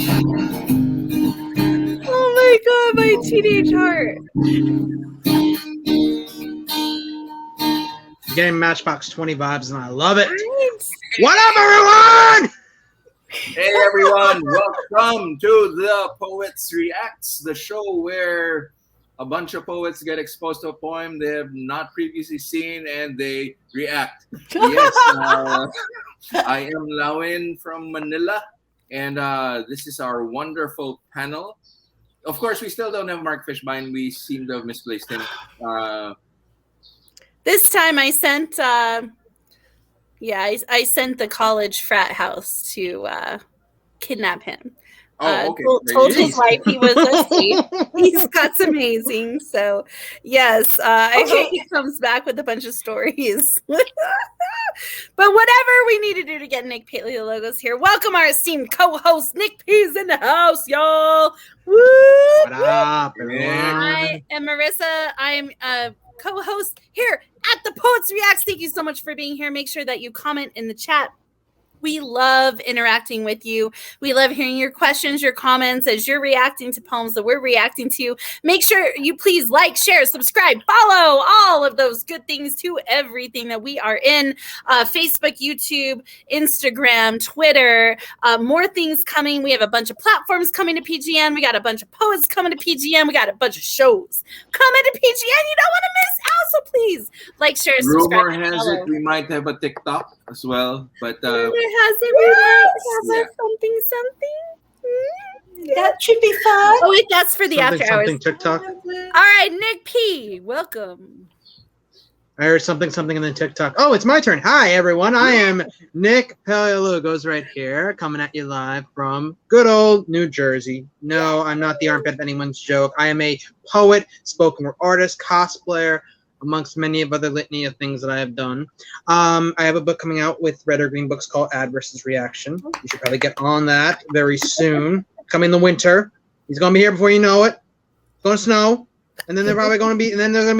Oh my god, my teenage heart. Getting Matchbox 20 vibes, and I love it. Right? What up, everyone? Hey everyone, welcome to the Poets Reacts, the show where a bunch of poets get exposed to a poem they have not previously seen and they react. Yes, I am Lawin from Manila, and this is our wonderful panel. Of course, we still don't have Mark Fishbein. We seem to have misplaced him. This time I sent I sent the college frat house to kidnap him. Okay. Told his wife he was asleep. He's got some hazing. So, yes, I hope he comes back with a bunch of stories. But whatever we need to do to get Nick Paleologos here. Welcome our esteemed co-host, Nick P's in the house, y'all. Woo! What up, everyone? I am Marrisa. I'm co-host here at the Poets Reacts. Thank you so much for being here. Make sure that you comment in the chat. We love interacting with you. We love hearing your questions, your comments as you're reacting to poems that we're reacting to. Make sure you please like, share, subscribe, follow, all of those good things to everything that we are in. Facebook, YouTube, Instagram, Twitter, more things coming. We have a bunch of platforms coming to PGN. We got a bunch of poets coming to PGN. We got a bunch of shows coming to PGN. You don't want to miss out, so please like, share, subscribe. Rumor has it we might have a TikTok as well, but something. That should be fun. Oh wait, that's for the after hours. TikTok. All right, Nick P, welcome. I heard something in the TikTok. Oh, it's my turn. Hi, everyone. I am Nick Paleologos right here, coming at you live from good old New Jersey. No, I'm not the armpit of anyone's joke. I am a poet, spoken word artist, cosplayer, amongst many of other litany of things that I have done. I have a book coming out with Red or Green Books called Ad versus Reaction. You should probably get on that very soon. Coming in the winter. He's going to be here before you know it. It's going to snow. And then there's going to be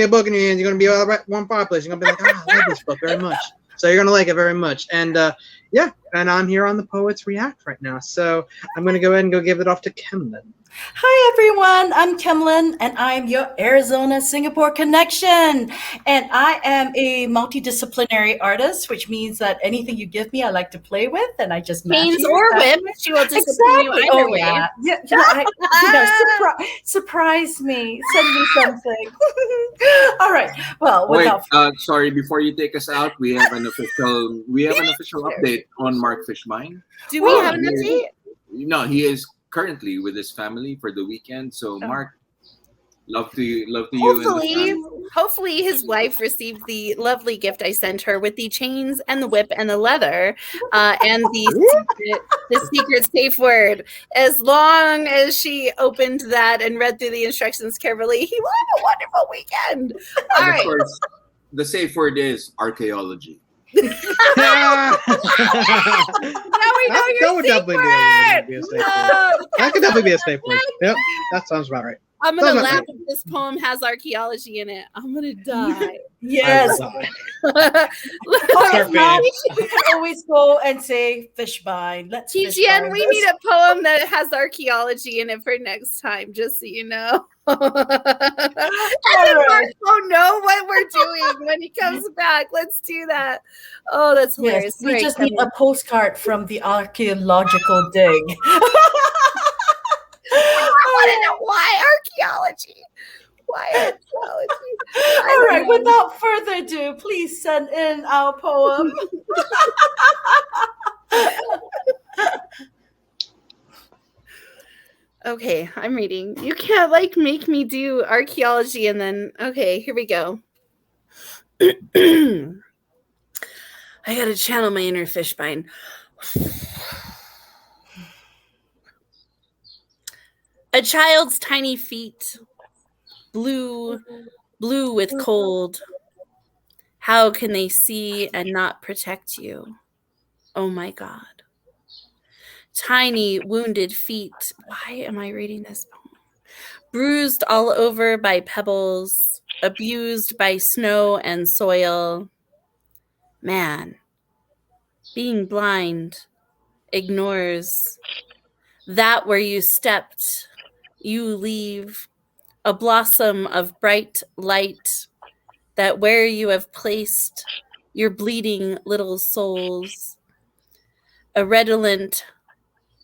a book in your hands. You're going to be all right, one fireplace. You're going to be like, I love this book very much. So you're going to like it very much. And and I'm here on the Poets React right now. So I'm going to go ahead and go give it off to Kemlyn. Hi, everyone. I'm Kemlyn, and I'm your Arizona-Singapore connection. And I am a multidisciplinary artist, which means that anything you give me, I like to play with, and I just Canes or whip. She will discipline you either way. Yeah. Surprise me. Send me something. All right. Well, sorry. Before you take us out, we have an official update on Mark Fishbein. Do we have an update? No, he is currently with his family for the weekend. So Mark, love to you. Hopefully his wife received the lovely gift I sent her with the chains and the whip and the leather and the secret safe word. As long as she opened that and read through the instructions carefully, he will have a wonderful weekend. All right. Of course, the safe word is archaeology. Now we know your secret. That could definitely be a safe word. Yep, that sounds about right. I'm going to laugh if this poem has archaeology in it. I'm going to die. Yes. We can always go and say Fishbein. Let's TGN, we need a poem that has archaeology in it for next time, just so you know. And then Mark will know what we're doing when he comes back. Let's do that. Oh, that's hilarious. Yes, we just need a postcard from the archaeological dig. I want to know why archaeology. All right, without further ado, please send in our poem. Okay, I'm reading. You can't make me do archaeology and then okay, here we go. I gotta channel my inner Fishbein. A child's tiny feet, blue with cold. How can they see and not protect you? Oh my God. Tiny, wounded feet. Why am I reading this poem? Bruised all over by pebbles, abused by snow and soil. Man, being blind, ignores that where you stepped, you leave a blossom of bright light, that where you have placed your bleeding little souls, a redolent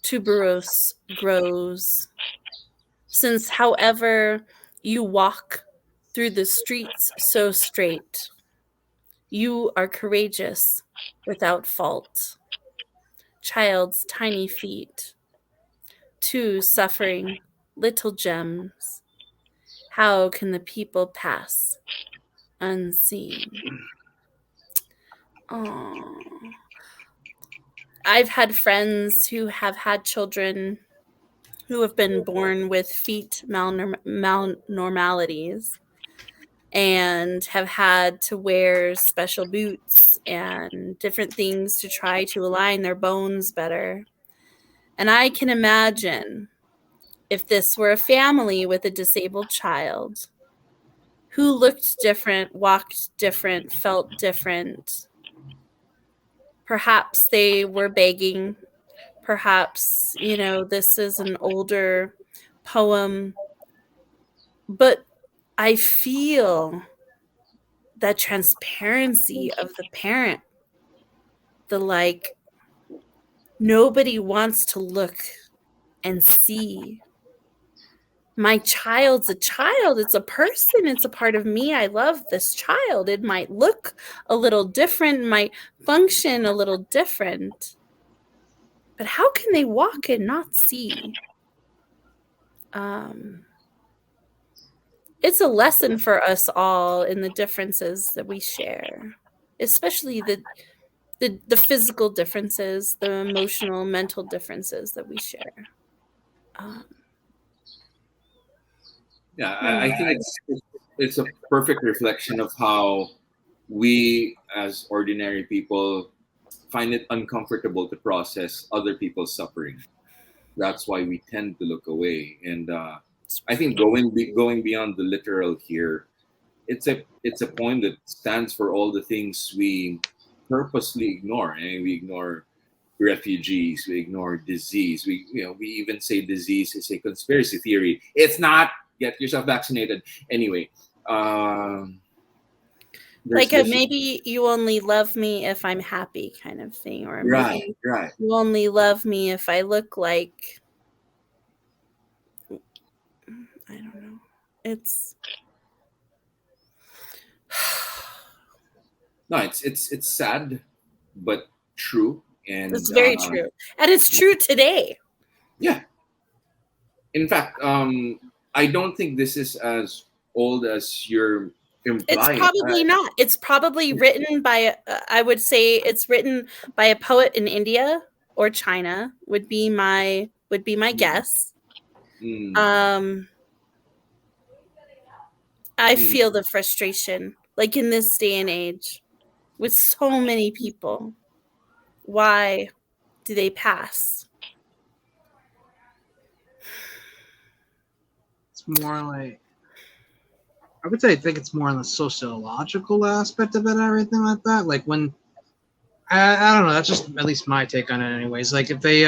tuberose grows. Since, however, you walk through the streets so straight, you are courageous without fault. Child's tiny feet, two suffering little gems. How can the people pass unseen? Oh, I've had friends who have had children who have been born with feet malnormalities and have had to wear special boots and different things to try to align their bones better. And I can imagine if this were a family with a disabled child who looked different, walked different, felt different. Perhaps they were begging. Perhaps, this is an older poem. But I feel that transparency of the parent, the nobody wants to look and see. My child's a child. It's a person. It's a part of me. I love this child. It might look a little different, might function a little different. But how can they walk and not see? It's a lesson for us all in the differences that we share, especially the physical differences, the emotional, mental differences that we share. I think it's a perfect reflection of how we as ordinary people find it uncomfortable to process other people's suffering. That's why we tend to look away. And I think going beyond the literal here, it's a poem that stands for all the things we purposely ignore. And we ignore refugees, we ignore disease. We even say disease is a conspiracy theory. It's not. Get yourself vaccinated. Anyway, maybe you only love me if I'm happy kind of thing, or maybe right. You only love me if I look like, I don't know. It's no, it's sad, but true, and it's very true, and it's true today. Yeah. In fact, I don't think this is as old as you're implying. It's probably not. It's probably written by, I would say it's written by a poet in India or China would be my guess. I feel the frustration, like in this day and age, with so many people. Why do they pass? More like, I would say, I think it's more on the sociological aspect of it and everything like that. Like when, I don't know, that's just at least my take on it anyways. Like if they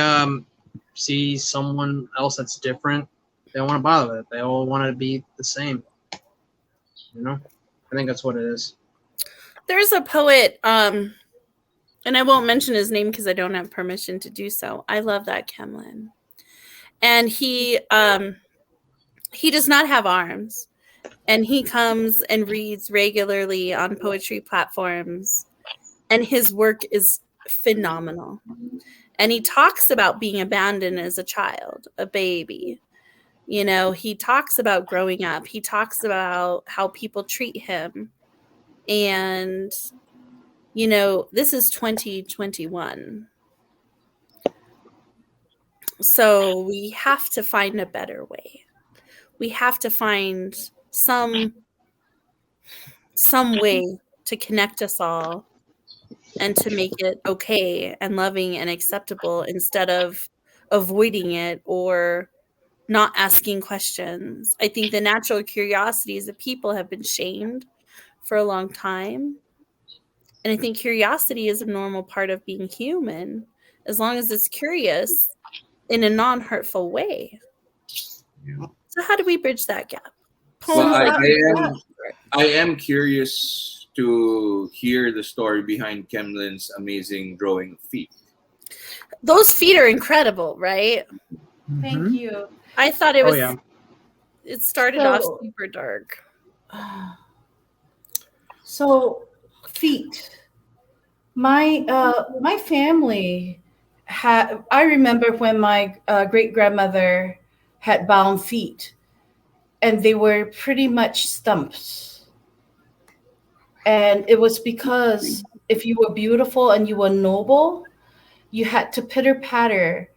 see someone else that's different, they don't want to bother with it. They all want to be the same. I think that's what it is. There's a poet, and I won't mention his name because I don't have permission to do so. I love that Kemlyn. And he does not have arms, and he comes and reads regularly on poetry platforms, and his work is phenomenal. And he talks about being abandoned as a child, a baby. He talks about growing up. He talks about how people treat him. And, this is 2021. So we have to find a better way. We have to find some way to connect us all and to make it okay and loving and acceptable instead of avoiding it or not asking questions. I think the natural curiosities of people have been shamed for a long time. And I think curiosity is a normal part of being human. As long as it's curious, in a non-hurtful way. Yeah. So how do we bridge that gap? Well, Poems I am curious to hear the story behind Kemlyn's amazing drawing of feet. Those feet are incredible, right? Thank Mhm. you. I thought it Oh, was. yeah. It started off So- super dark. So feet. My family had. I remember when my great grandmother had bound feet, and they were pretty much stumps. And it was because if you were beautiful and you were noble, you had to pitter patter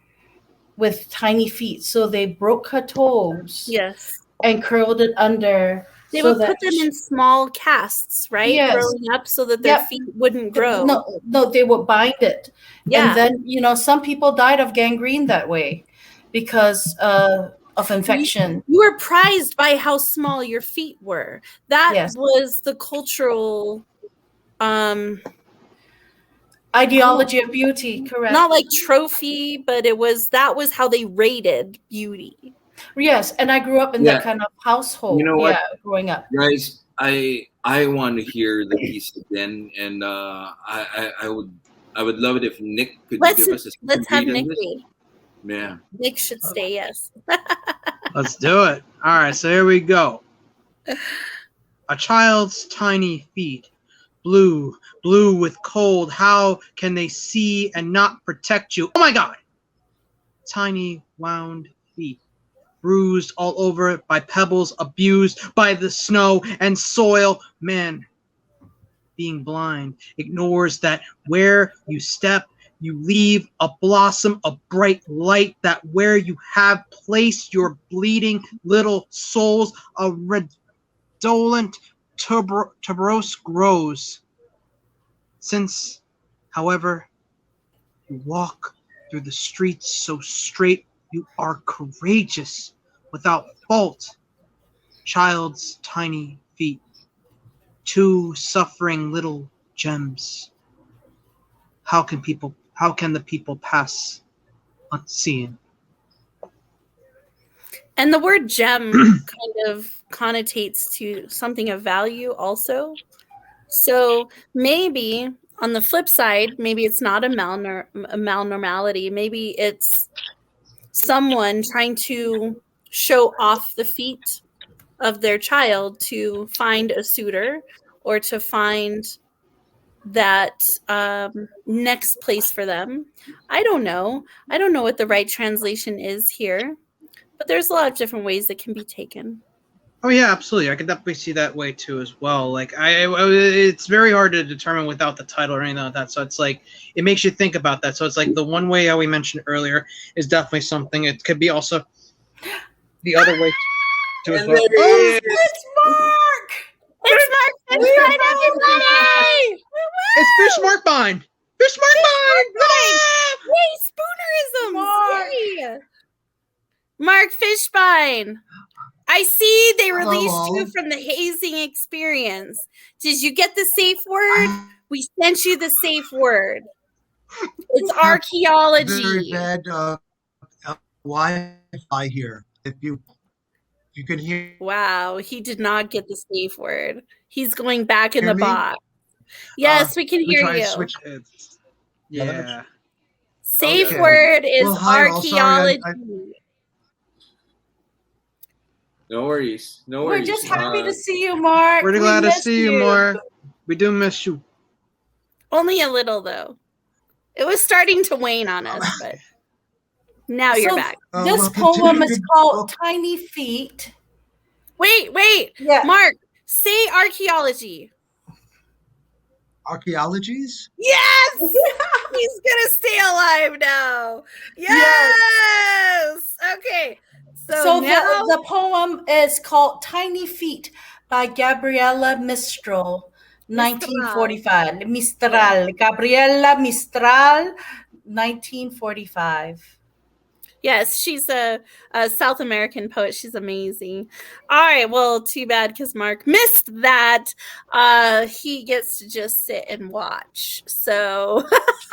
with tiny feet. So they broke her toes Yes. and curled it under. They so would that put them in small casts, right? Yes. Growing up so that their Yep. feet wouldn't grow. No, they would bind it. Yeah. And then, some people died of gangrene that way because of infection. You were prized by how small your feet were. That Yes. was the cultural Ideology of beauty, correct. not like trophy, but that was how they rated beauty. Yes, and I grew up in that kind of household. You know what? Growing up. Guys, I want to hear the piece again, and I would love it if Nick could give us a Let's have read on Nick this. read. Yeah. Nick should stay, yes. Let's do it. All right, so here we go. A child's tiny feet, blue with cold. How can they see and not protect you? Oh my God! Tiny wound feet, bruised all over by pebbles, abused by the snow and soil. Man, being blind, ignores that where you step, you leave a blossom of bright light, that where you have placed your bleeding little souls, a redolent tuberose grows. Since, however, you walk through the streets so straight, you are courageous, without fault. Child's tiny feet, two suffering little gems. How can the people pass unseen? And the word gem kind of connotates to something of value also. So maybe on the flip side, maybe it's not a malnormality. Maybe it's someone trying to show off the feet of their child to find a suitor or to find that next place for them. I don't know. I don't know what the right translation is here, but there's a lot of different ways it can be taken. Oh yeah, absolutely. I can definitely see that way too as well. Like it's very hard to determine without the title or anything like that. So it's like it makes you think about that. So it's like the one way we mentioned earlier is definitely something. It could be also the other way to as well. Oh, It's Mark! It's Mark Fishbein, everybody! It's Fishbein! Fishbein! Ah! Yay, spoonerisms! Mark. Yay. Mark Fishbein. I see they released Hello. you from the hazing experience. Did you get the safe word? We sent you the safe word. It's Very archaeology. bad Wi-Fi here. If you can hear Wow, he did not get the safe word. He's going back in Hear the me? box. Yes, we can let me hear try and you. switch. Yeah. let me- Yeah. Safe Okay. word is Well, hi, all. Sorry, archaeology. No worries. No We're worries. just happy to see you, Mark. We're We glad to missed see you, Mark. We do miss you. Only a little, though. It was starting to wane on us, but now you're So back. this well, poem is continue. called Tiny Feet. Wait. Yeah. Mark, say archaeology. Archaeologies? Yes! He's gonna stay alive now. Yes! Okay. So now the poem is called Tiny Feet by Gabriela Mistral, 1945. Mistral. Gabriela Mistral, 1945. Yes, she's a South American poet. She's amazing. All right, well, too bad because Mark missed that. He gets to just sit and watch. So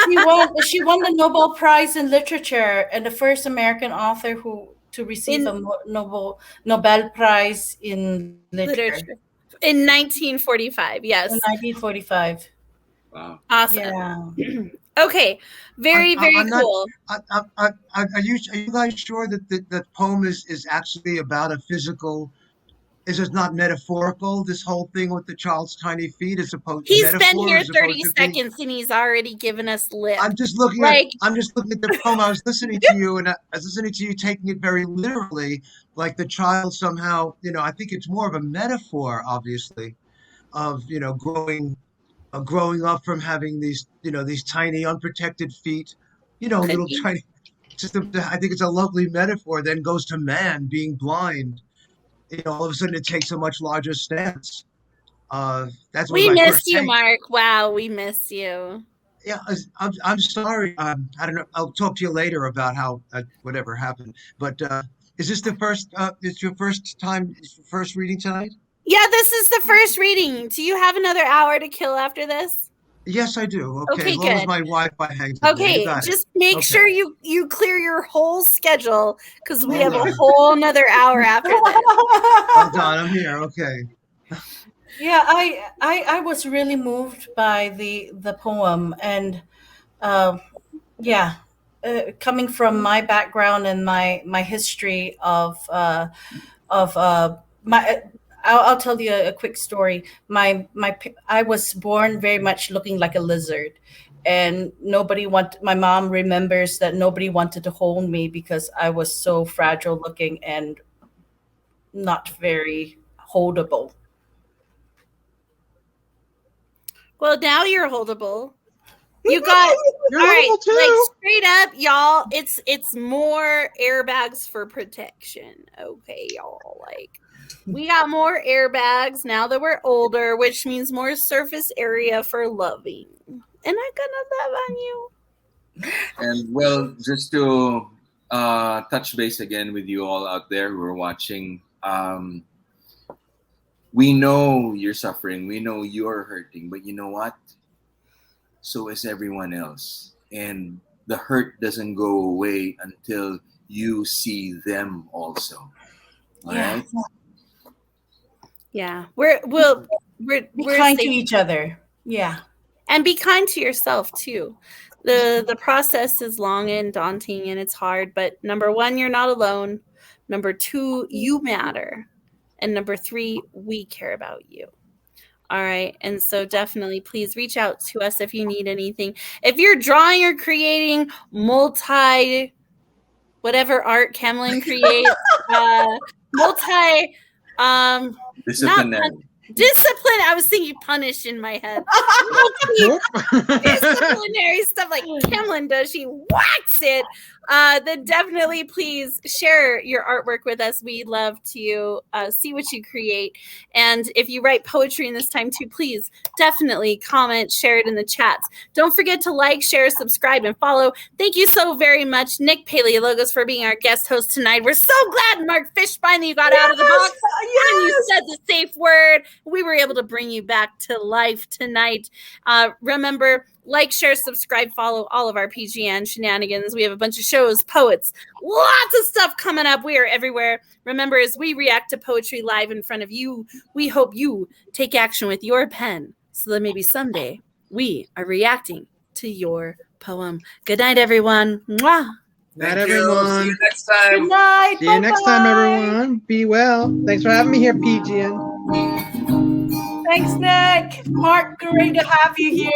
She won the Nobel Prize in Literature and the first American author to receive a Nobel Prize in literature. In 1945, yes. In 1945. Wow. Awesome. Yeah. Okay, very cool. Are you guys sure that the poem is actually about a physical? Is it not metaphorical? This whole thing with the child's tiny feet is supposed. He's been here 30 seconds and he's already given us lip. I'm just looking at the poem. I was listening to you, and I was listening to you taking it very literally, like the child somehow. I think it's more of a metaphor, obviously, of growing up from having these tiny unprotected feet, little tiny. I think it's a lovely metaphor. Then goes to man being blind. All of a sudden it takes a much larger stance. We missed you, Mark. Wow, we miss you. Yeah, I'm sorry. I don't know. I'll talk to you later about how whatever happened. But is this the first? It's your first time, first reading tonight? Yeah, this is the first reading. Do you have another hour to kill after this? Yes, I do. Okay, as long good. as my Wi-Fi hangs. Okay, just make sure you clear your whole schedule because we have a whole another hour after this. Hold on, I'm here. Okay. Yeah, I was really moved by the poem, and coming from my background and my history of my. I'll tell you a quick story. I was born very much looking like a lizard, and my mom remembers that nobody wanted to hold me because I was so fragile looking and not very holdable. Well, now you're holdable. You got You're all right, too. like straight up, y'all. It's more airbags for protection. Okay, y'all. Like we got more airbags now that we're older, which means more surface area for loving. And I'm gonna love on you. And well, just to touch base again with you all out there who are watching, we know you're suffering. We know you're hurting. But you know what? So is everyone else. And the hurt doesn't go away until you see them also. All right? Yeah. We're kind to each other. Yeah. And be kind to yourself too. The process is long and daunting and it's hard, but number 1, you're not alone. Number 2, you matter. And number 3, we care about you. All right. And so definitely please reach out to us if you need anything. If you're drawing or creating whatever art Kemlyn creates, disciplinary. Discipline. I was thinking punish in my head. Disciplinary stuff like Kemlyn does. She whacks it. Then definitely please share your artwork with us. We'd love to see what you create. And if you write poetry in this time too, please definitely comment, share it in the chats. Don't forget to like, share, subscribe, and follow. Thank you so very much, Nick Paleologos, for being our guest host tonight. We're so glad, Mark Fishbein, that you got out of the box. Yes. And you said the safe word. We were able to bring you back to life tonight. Remember, like, share, subscribe, follow all of our PGN shenanigans. We have a bunch of shows, poets, lots of stuff coming up. We are everywhere. Remember, as we react to poetry live in front of you, we hope you take action with your pen so that maybe someday we are reacting to your poem. Good night, everyone. Mwah. Good night, everyone. See you next time. Good night. See you next time, everyone. Be well. Thanks for having me here, PGN. Thanks, Nick. Mark, great to have you here.